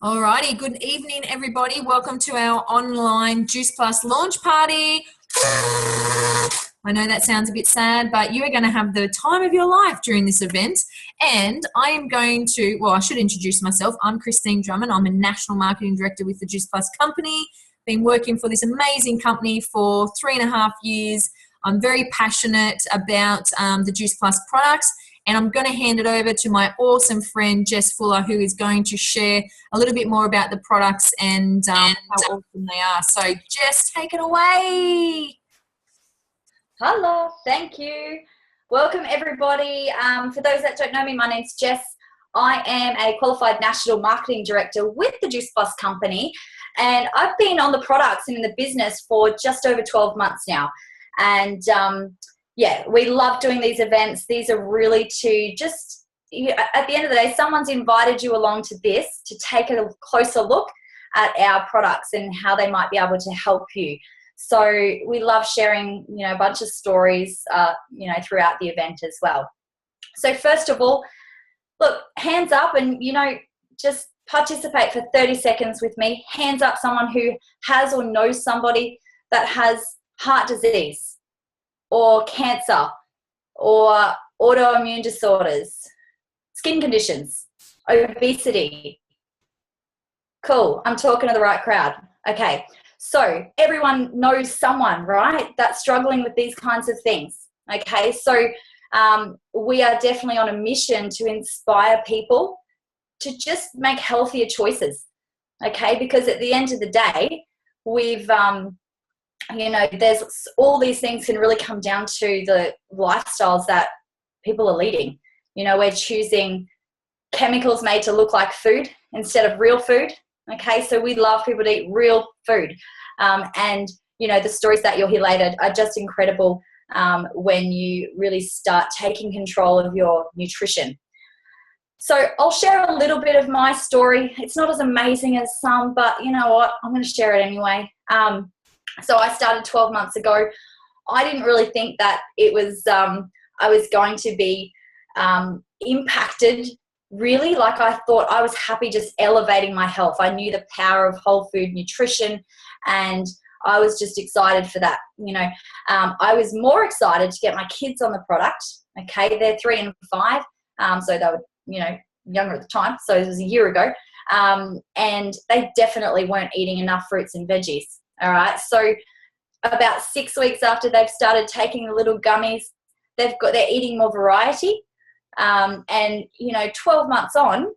Alrighty, good evening, everybody. Welcome to our online Juice Plus launch party. I know that sounds a bit sad, but you are going to have the time of your life during this event. And I am going to, I should introduce myself. I'm Christine Drummond. I'm a National Marketing Director with the Juice Plus company. Been working for this amazing company for 3.5 years. I'm very passionate about the Juice Plus products. And I'm going to hand it over to my awesome friend, Jess Fuller, who is going to share a little bit more about the products and how awesome they are. So, Jess, take it away. Hello, thank you. Welcome, everybody. For those that don't know me, my name's Jess. I am a qualified National Marketing Director with the Juice Plus company. And I've been on the products and in the business for just over 12 months now. And yeah, we love doing these events. These are really to just, at the end of the day, someone's invited you along to this to take a closer look at our products and how they might be able to help you. So we love sharing, a bunch of stories, throughout the event as well. So first of all, look, hands up and, just participate for 30 seconds with me. Hands up someone who has or knows somebody that has heart disease, or cancer, or autoimmune disorders, skin conditions, obesity. Cool, I'm talking to the right crowd. Okay, so everyone knows someone, right, that's struggling with these kinds of things. Okay, so we are definitely on a mission to inspire people to just make healthier choices. Okay, because at the end of the day, we've there's all these things can really come down to the lifestyles that people are leading. We're choosing chemicals made to look like food instead of real food. Okay, so we love people to eat real food. And the stories that you'll hear later are just incredible when you really start taking control of your nutrition. So I'll share a little bit of my story. It's not as amazing as some, but you know what? I'm going to share it anyway. So I started 12 months ago. I didn't really think that it was, I was going to be impacted really. Like I thought I was happy just elevating my health. I knew the power of whole food nutrition and I was just excited for that. I was more excited to get my kids on the product. Okay, they're 3 and 5. So they were, younger at the time. So it was a year ago. And they definitely weren't eating enough fruits and veggies. All right, so about 6 weeks after they've started taking the little gummies, they're eating more variety. And 12 months on,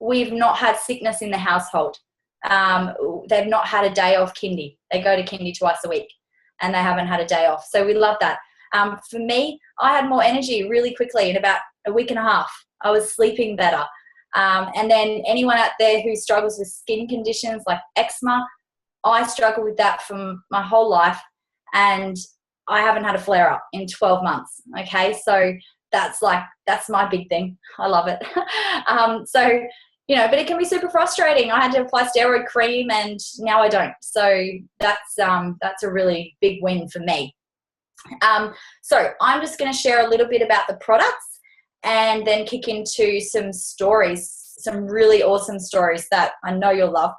we've not had sickness in the household. They've not had a day off kindy. They go to kindy twice a week, and they haven't had a day off. So we love that. For me, I had more energy really quickly in about a week and a half. I was sleeping better. And then anyone out there who struggles with skin conditions like eczema, I struggled with that from my whole life, and I haven't had a flare up in 12 months. Okay, so that's my big thing. I love it. But it can be super frustrating. I had to apply steroid cream, and now I don't. So that's a really big win for me. So I'm just going to share a little bit about the products, and then kick into some stories. Some really awesome stories that I know you'll love.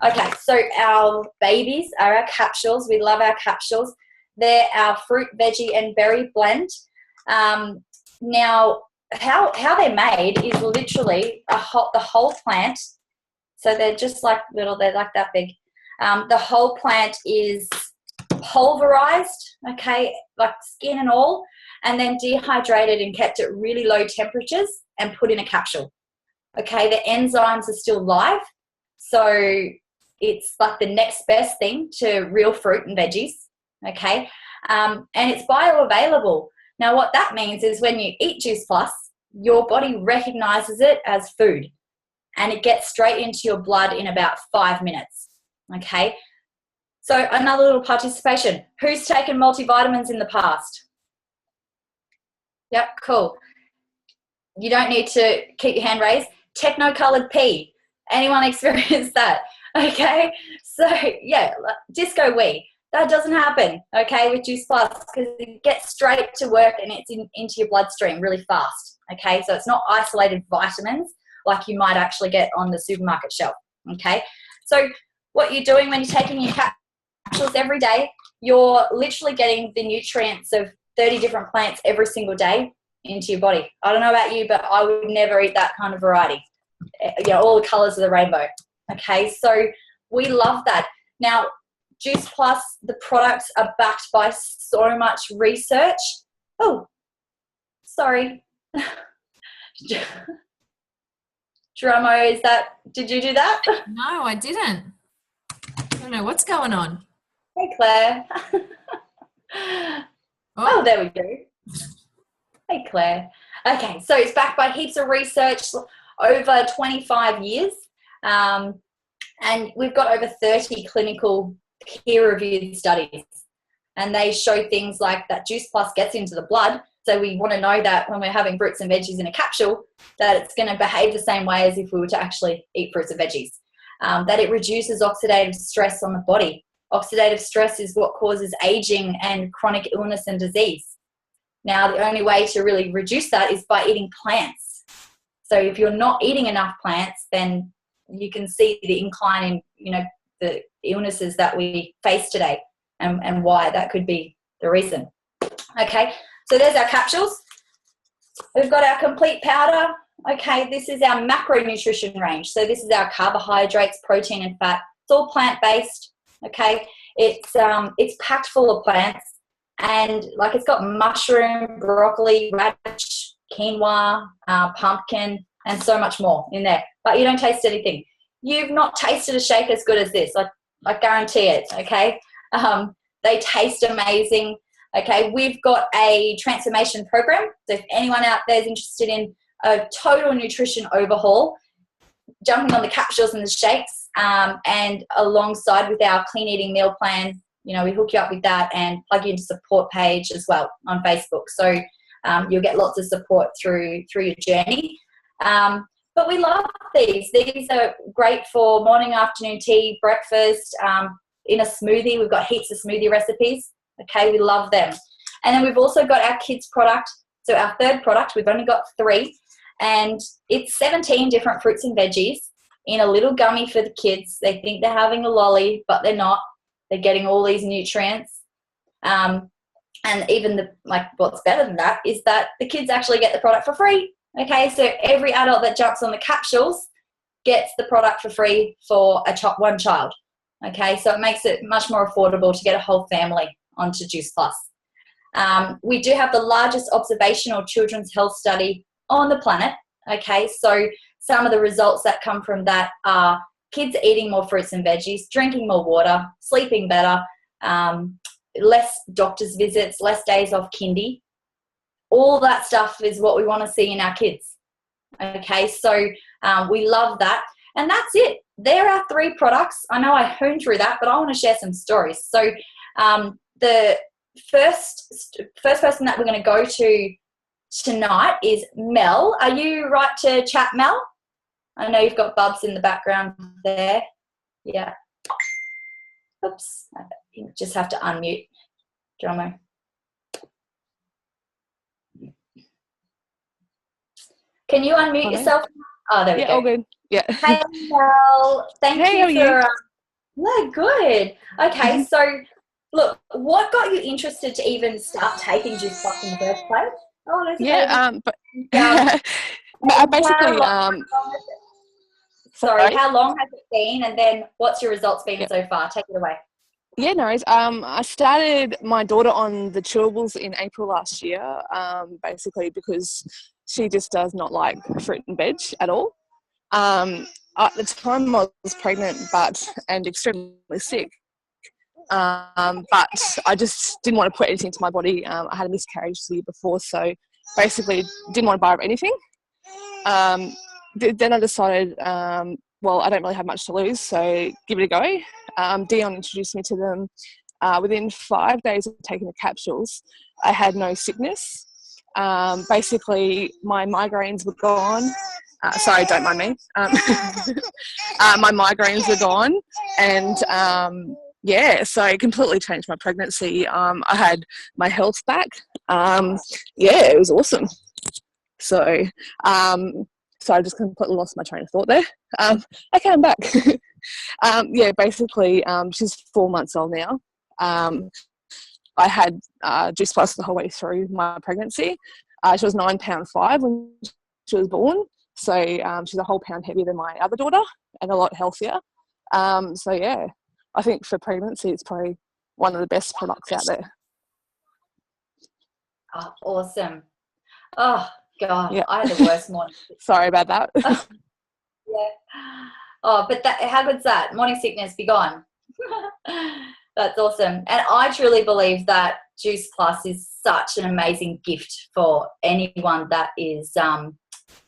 Okay, so our babies are our capsules. We love our capsules. They're our fruit, veggie, and berry blend. Now, how they're made is literally the whole plant. So they're just like they're like that big. The whole plant is pulverized, okay, like skin and all, and then dehydrated and kept at really low temperatures and put in a capsule. Okay, the enzymes are still live, so it's like the next best thing to real fruit and veggies, okay, and it's bioavailable. Now, what that means is when you eat Juice Plus, your body recognizes it as food, and it gets straight into your blood in about 5 minutes, okay? So another little participation. Who's taken multivitamins in the past? Yep, cool. You don't need to keep your hand raised. Techno-coloured pee. Anyone experience that? Okay, so yeah, disco wee. That doesn't happen, okay, with Juice Plus, because it gets straight to work and it's into your bloodstream really fast, okay? So it's not isolated vitamins like you might actually get on the supermarket shelf, Okay, so what you're doing when you're taking your capsules every day, you're literally getting the nutrients of 30 different plants every single day into your body. I don't know about you, but I would never eat that kind of variety. You know, all the colors of the rainbow. Okay, so we love that. Now, Juice Plus, the products are backed by so much research. Oh, sorry. Drummo, did you do that? No, I didn't. I don't know what's going on. Hey, Claire. Oh, there we go. Hey, Claire. Okay, so it's backed by heaps of research, over 25 years. And we've got over 30 clinical peer-reviewed studies. And they show things like that Juice Plus gets into the blood. So we want to know that when we're having fruits and veggies in a capsule, that it's going to behave the same way as if we were to actually eat fruits and veggies. That it reduces oxidative stress on the body. Oxidative stress is what causes aging and chronic illness and disease. Now, the only way to really reduce that is by eating plants. So if you're not eating enough plants, then you can see the incline in, you know, the illnesses that we face today and why that could be the reason. Okay, so there's our capsules. We've got our complete powder. Okay, this is our macronutrition range. So this is our carbohydrates, protein, and fat. It's all plant-based. Okay, it's packed full of plants, and like it's got mushroom, broccoli, radish, quinoa, pumpkin, and so much more in there. But you don't taste anything. You've not tasted a shake as good as this. I guarantee it. Okay, they taste amazing. Okay, we've got a transformation program. So if anyone out there is interested in a total nutrition overhaul, jumping on the capsules and the shakes, and alongside with our clean eating meal plan, you know, we hook you up with that and plug you into support page as well on Facebook. So you'll get lots of support through your journey. But we love these. These are great for morning, afternoon tea, breakfast, in a smoothie. We've got heaps of smoothie recipes. Okay, we love them. And then we've also got our kids product. So our third product, we've only got 3, and it's 17 different fruits and veggies in a little gummy for the kids. They think they're having a lolly, but they're not. They're getting all these nutrients. And even what's better than that is that the kids actually get the product for free. Okay, so every adult that jumps on the capsules gets the product for free for one child. Okay, so it makes it much more affordable to get a whole family onto Juice Plus. We do have the largest observational children's health study on the planet. Okay, so some of the results that come from that are kids eating more fruits and veggies, drinking more water, sleeping better, less doctor's visits, less days off kindy. All that stuff is what we want to see in our kids. Okay, so we love that. And that's it. There are 3 products. I know I honed through that, but I want to share some stories. So the first person that we're going to go to tonight is Mel. Are you right to chat, Mel? I know you've got Bubs in the background there. Yeah. Oops. You just have to unmute, Drummo. Can you unmute yourself? Oh, there we go. Yeah, all good. Yeah. Hey, Mel. Thank Hey, you how are for... No, good. Okay, so look, what got you interested to even start taking Juice Plus in the first place? Oh, there's basically, sorry, how long has it been, and then what's your results been so far? Take it away. Yeah, no worries. I started my daughter on the chewables in April last year, basically because she just does not like fruit and veg at all. At the time I was pregnant and extremely sick, but I just didn't want to put anything to my body. I had a miscarriage the year before, so basically didn't want to buy anything. Then I decided, well, I don't really have much to lose, so give it a go. Dion introduced me to them. Within 5 days of taking the capsules, I had no sickness. Basically, my migraines were gone. Sorry, don't mind me. My migraines were gone, and so it completely changed my pregnancy. I had my health back. It was awesome. So So I just completely lost my train of thought there. Okay, I'm back. Yeah, basically, she's 4 months old now. I had Juice Plus the whole way through my pregnancy. She was £9.5 when she was born. So she's a whole pound heavier than my other daughter and a lot healthier. So yeah, I think for pregnancy, it's probably one of the best products out there. Oh, awesome. Oh, God, Yeah. I had the worst morning. Sorry about that. Yeah. Oh, but how good's that? Morning sickness, be gone. That's awesome. And I truly believe that Juice Plus is such an amazing gift for anyone that is,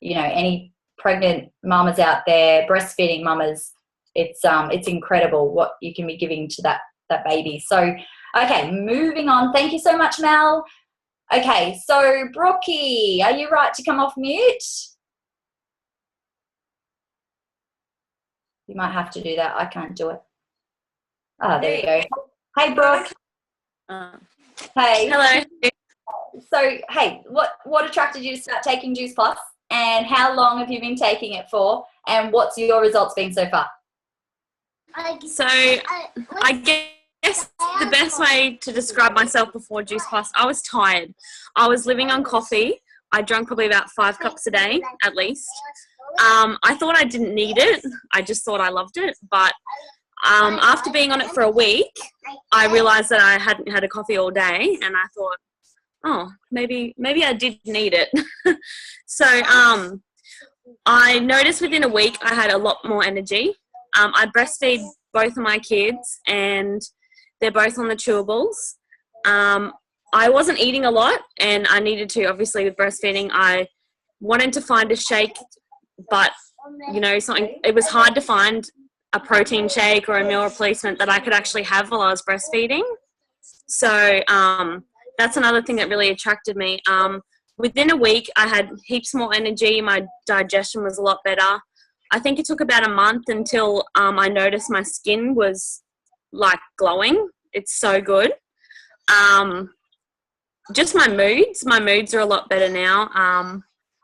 any pregnant mamas out there, breastfeeding mamas. It's incredible what you can be giving to that baby. So, okay, moving on. Thank you so much, Mel. Okay, so Brookie, are you right to come off mute? You might have to do that. I can't do it. Oh, there you go. Hey, Brooke. Hey. Hello. So, hey, what attracted you to start taking Juice Plus, and how long have you been taking it for, and what's your results been so far? So, I guess the best way to describe myself before Juice Plus, I was tired. I was living on coffee. I drank probably about 5 cups a day, at least. I thought I didn't need it. I just thought I loved it. But after being on it for a week, I realised that I hadn't had a coffee all day, and I thought, oh, maybe I did need it. So I noticed within a week I had a lot more energy. I breastfeed both of my kids, and they're both on the chewables. I wasn't eating a lot, and I needed to, obviously, with breastfeeding. I wanted to find a shake, but, it was hard to find a protein shake or a meal replacement that I could actually have while I was breastfeeding. So that's another thing that really attracted me. Within a week, I had heaps more energy. My digestion was a lot better. I think it took about a month until I noticed my skin was like glowing. It's so good. Just my moods are a lot better now.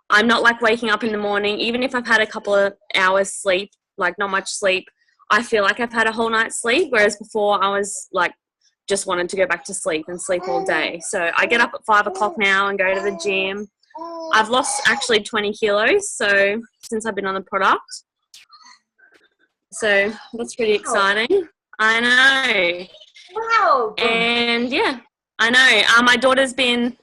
I'm not like waking up in the morning, even if I've had a couple of hours sleep, like not much sleep, I feel like I've had a whole night's sleep, whereas before I was like just wanted to go back to sleep and sleep all day. So I get up at 5 o'clock now and go to the gym. I've lost actually 20 kilos since I've been on the product. So that's pretty exciting. I know. Wow. And yeah, I know. My daughter's been,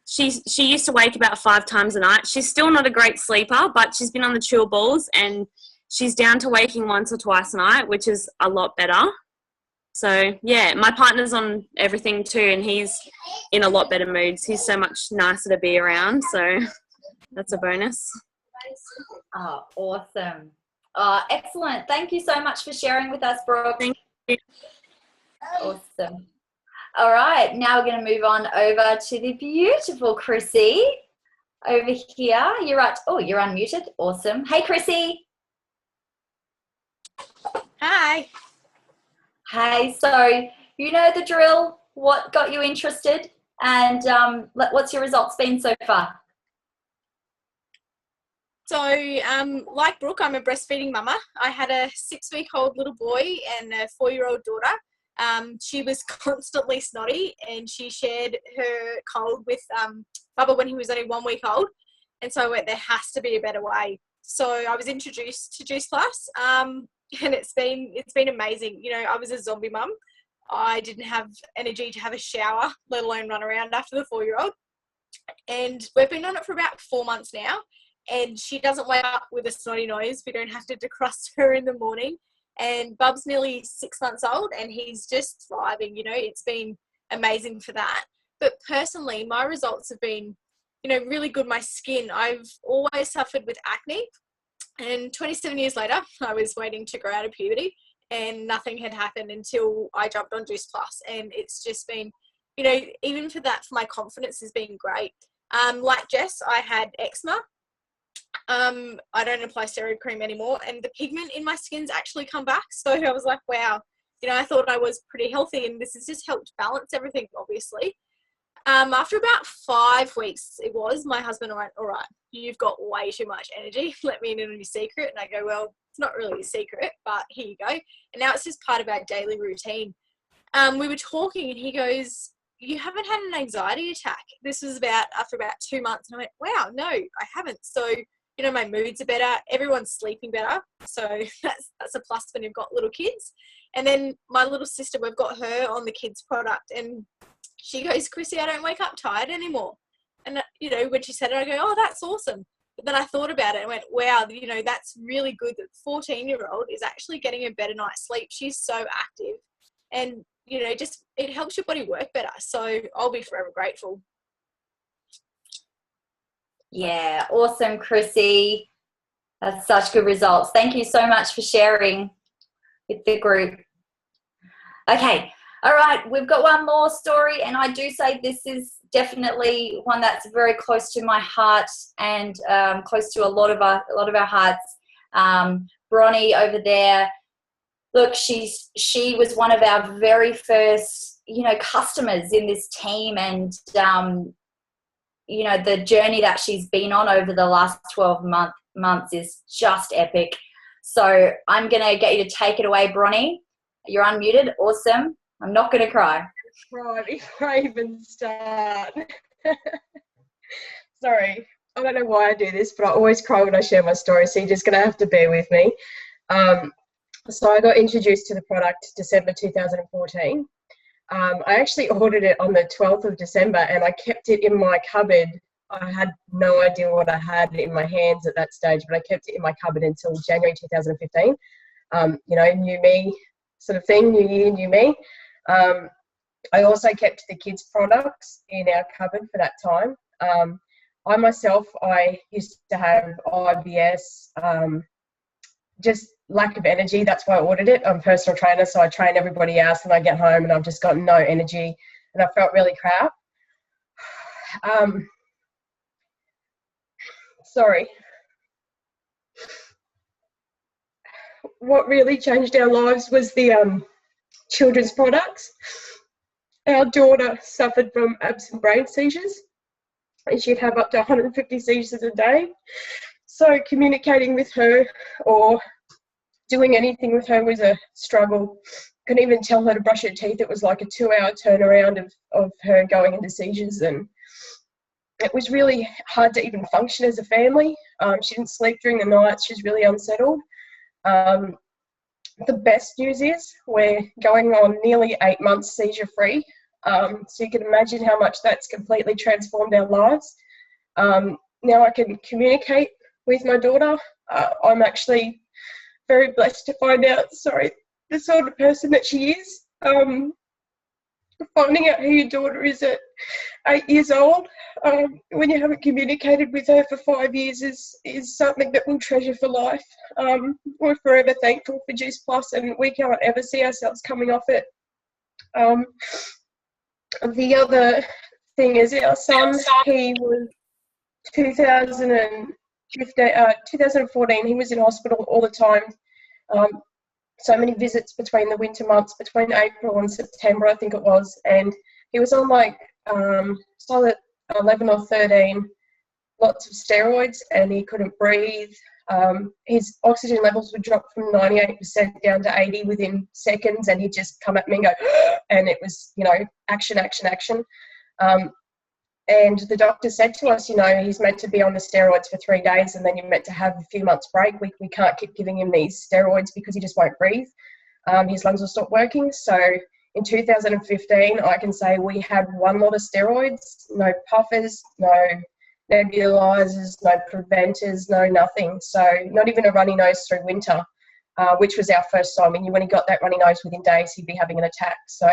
she used to wake about 5 times a night. She's still not a great sleeper, but she's been on the chewables, and she's down to waking once or twice a night, which is a lot better. So yeah, my partner's on everything too, and he's in a lot better moods. He's so much nicer to be around, so that's a bonus. Oh, awesome. Excellent. Thank you so much for sharing with us, Brooke. Thank you. Awesome. All right, now we're going to move on over to the beautiful Chrissy over here. You're right. Oh, you're unmuted. Awesome. Hey, Chrissy. Hi. Hey, so you know the drill. What got you interested, and what's your results been so far? So, like Brooke, I'm a breastfeeding mama. I had a 6-week-old little boy and a 4-year-old daughter. She was constantly snotty, and she shared her cold with Bubba when he was only 1 week old. And so I went, there has to be a better way. So I was introduced to Juice Plus, and it's been amazing. You know, I was a zombie mum. I didn't have energy to have a shower, let alone run around after the 4-year-old. And we've been on it for about 4 months now. And she doesn't wake up with a snotty nose. We don't have to decrust her in the morning. And Bub's nearly 6 months old, and he's just thriving. You know, it's been amazing for that. But personally, my results have been, you know, really good. My skin, I've always suffered with acne. And 27 years later, I was waiting to grow out of puberty, and nothing had happened until I jumped on Juice Plus. And it's just been, you know, even for that, for my confidence has been great. Like Jess, I had eczema. I don't apply steroid cream anymore, and the pigment in my skin's actually come back. So I was like, wow, you know, I thought I was pretty healthy, and this has just helped balance everything, obviously. After about 5 weeks, my husband went, all right, you've got way too much energy. Let me in on your secret. And I go, well, it's not really a secret, but here you go. And now it's just part of our daily routine. We were talking and he goes, you haven't had an anxiety attack. This was after about 2 months. And I went, wow, no, I haven't. So, you know, my moods are better. Everyone's sleeping better. So that's a plus when you've got little kids. And then my little sister, we've got her on the kids product, and she goes, Chrissy, I don't wake up tired anymore. And, you know, when she said it, I go, oh, that's awesome. But then I thought about it and went, wow, you know, that's really good that 14-year-old is actually getting a better night's sleep. She's so active. And, you know, just it helps your body work better. So I'll be forever grateful. Yeah, awesome, Chrissy. That's such good results. Thank you so much for sharing with the group. Okay. All right, we've got one more story, and I do say this is definitely one that's very close to my heart and close to a lot of our hearts. Bronnie over there, look, she was one of our very first, you know, customers in this team, and you know, the journey that she's been on over the last 12 months is just epic. So I'm gonna get you to take it away, Bronnie. You're unmuted. Awesome. I'm not going to cry. Right, before I even start. Sorry, I don't know why I do this, but I always cry when I share my story, so you're just going to have to bear with me. So I got introduced to the product December 2014. I actually ordered it on the 12th of December, and I kept it in my cupboard. I had no idea what I had in my hands at that stage, but I kept it in my cupboard until January 2015. You know, new me sort of thing, new year, new me. I also kept the kids' products in our cupboard for that time. I used to have IBS, just lack of energy. That's why I ordered it. I'm a personal trainer, so I train everybody else, and I get home and I've just got no energy, and I felt really crap. Sorry. What really changed our lives was the children's products. Our daughter suffered from absent brain seizures, and she'd have up to 150 seizures a day. So communicating with her or doing anything with her was a struggle. Couldn't even tell her to brush her teeth. It was like a 2-hour turnaround of her going into seizures, and it was really hard to even function as a family. She didn't sleep during the nights. She was really unsettled. The best news is we're going on nearly 8 months seizure-free. So you can imagine how much that's completely transformed our lives. Now I can communicate with my daughter. I'm actually very blessed to find out, the sort of person that she is. Finding out who your daughter is at 8 years old, when you haven't communicated with her for 5 years, is something that we'll treasure for life. We're forever thankful for Juice Plus, and we can't ever see ourselves coming off it. The other thing is our son, he was 2014, he was in hospital all the time. So many visits between the winter months, between April and September, I think it was, and he was on like solid 11 or 13, lots of steroids, and he couldn't breathe. His oxygen levels would drop from 98% down to 80 within seconds, and he'd just come at me and go, and it was, you know, action, action, action. And the doctor said to us, you know, he's meant to be on the steroids for 3 days, and then you're meant to have a few months break. We can't keep giving him these steroids because he just won't breathe. His lungs will stop working. So in 2015, I can say we had one lot of steroids, no puffers, no nebulizers, no preventers, no nothing. So not even a runny nose through winter, which was our first time. And when he got that runny nose, within days, he'd be having an attack. So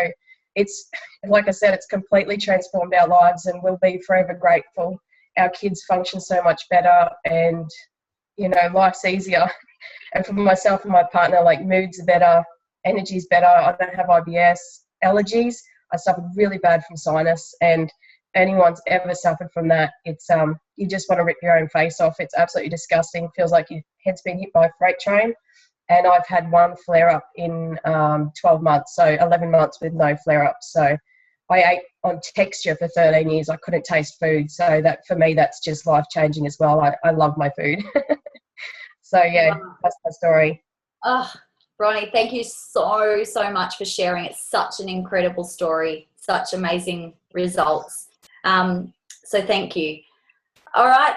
it's, like I said, it's completely transformed our lives, and we'll be forever grateful. Our kids function so much better, and, you know, life's easier. And for myself and my partner, like, moods are better, energy's better. I don't have IBS, allergies. I suffered really bad from sinus, and anyone's ever suffered from that, it's you just want to rip your own face off. It's absolutely disgusting. Feels like your head's been hit by a freight train. And I've had one flare-up in 12 months, so 11 months with no flare-ups. So I ate on texture for 13 years. I couldn't taste food. So that for me, that's just life-changing as well. I love my food. So, yeah, that's my story. Oh, Bronnie, thank you so, so much for sharing. It's such an incredible story, such amazing results. So thank you. All right,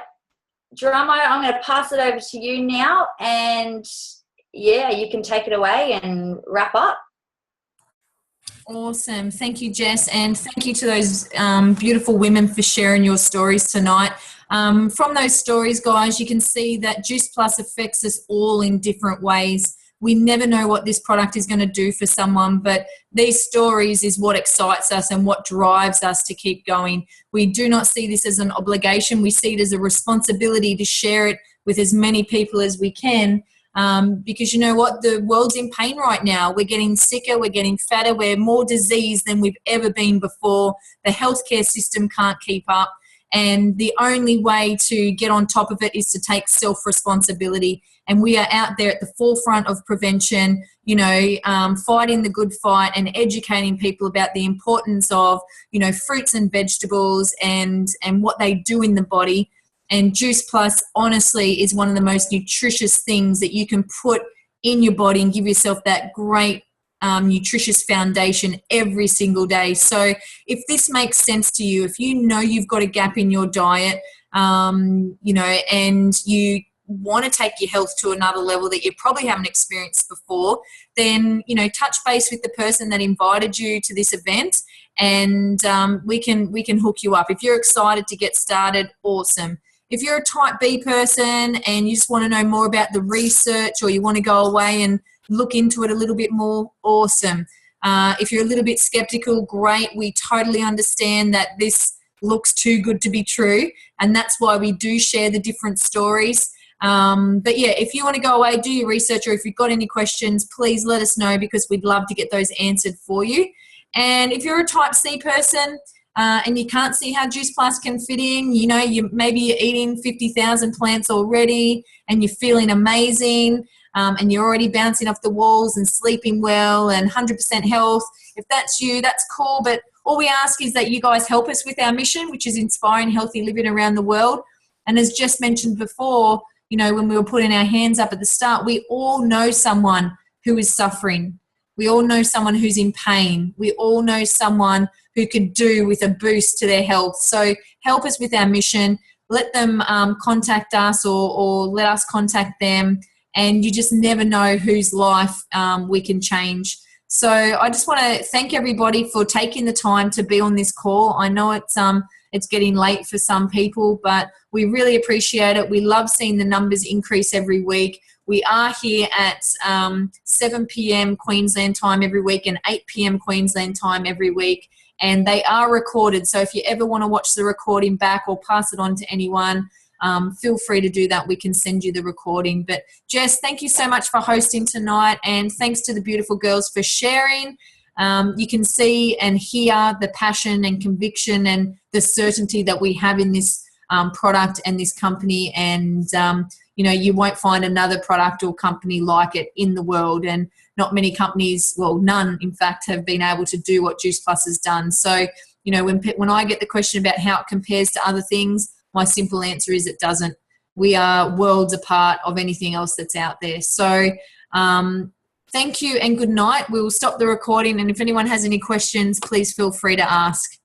Geronimo, I'm going to pass it over to you now. And, yeah, you can take it away and wrap up. Awesome. Thank you, Jess. And thank you to those beautiful women for sharing your stories tonight. From those stories, guys, you can see that Juice Plus affects us all in different ways. We never know what this product is going to do for someone, but these stories is what excites us and what drives us to keep going. We do not see this as an obligation. We see it as a responsibility to share it with as many people as we can. Because you know what, the world's in pain right now. We're getting sicker, we're getting fatter, we're more diseased than we've ever been before. The healthcare system can't keep up, and the only way to get on top of it is to take self-responsibility. And we are out there at the forefront of prevention, you know, fighting the good fight and educating people about the importance of, you know, fruits and vegetables and what they do in the body. And Juice Plus, honestly, is one of the most nutritious things that you can put in your body and give yourself that great nutritious foundation every single day. So if this makes sense to you, if you know you've got a gap in your diet, you know, and you want to take your health to another level that you probably haven't experienced before, then, you know, touch base with the person that invited you to this event, and we can hook you up. If you're excited to get started, awesome. If you're a type B person and you just want to know more about the research, or you want to go away and look into it a little bit more, awesome. If you're a little bit skeptical, great. We totally understand that this looks too good to be true, and that's why we do share the different stories. But yeah, if you want to go away, do your research, or if you've got any questions, please let us know, because we'd love to get those answered for you. And if you're a type C person, and you can't see how Juice Plus can fit in, you know, maybe you're eating 50,000 plants already and you're feeling amazing, and you're already bouncing off the walls and sleeping well and 100% health. If that's you, that's cool. But all we ask is that you guys help us with our mission, which is inspiring healthy living around the world. And as just mentioned before, you know, when we were putting our hands up at the start, we all know someone who is suffering. We all know someone who's in pain. We all know someone who could do with a boost to their health. So help us with our mission. Let them contact us, or let us contact them. And you just never know whose life we can change. So I just want to thank everybody for taking the time to be on this call. I know it's getting late for some people, but we really appreciate it. We love seeing the numbers increase every week. We are here at 7 p.m. Queensland time every week and 8 p.m. Queensland time every week. And they are recorded. So if you ever want to watch the recording back or pass it on to anyone, feel free to do that. We can send you the recording. But Jess, thank you so much for hosting tonight. And thanks to the beautiful girls for sharing. You can see and hear the passion and conviction and the certainty that we have in this product and this company. And, you know, you won't find another product or company like it in the world. And not many companies, well, none, in fact, have been able to do what Juice Plus has done. So, you know, when I get the question about how it compares to other things, my simple answer is it doesn't. We are worlds apart of anything else that's out there. So thank you and good night. We will stop the recording, and if anyone has any questions, please feel free to ask.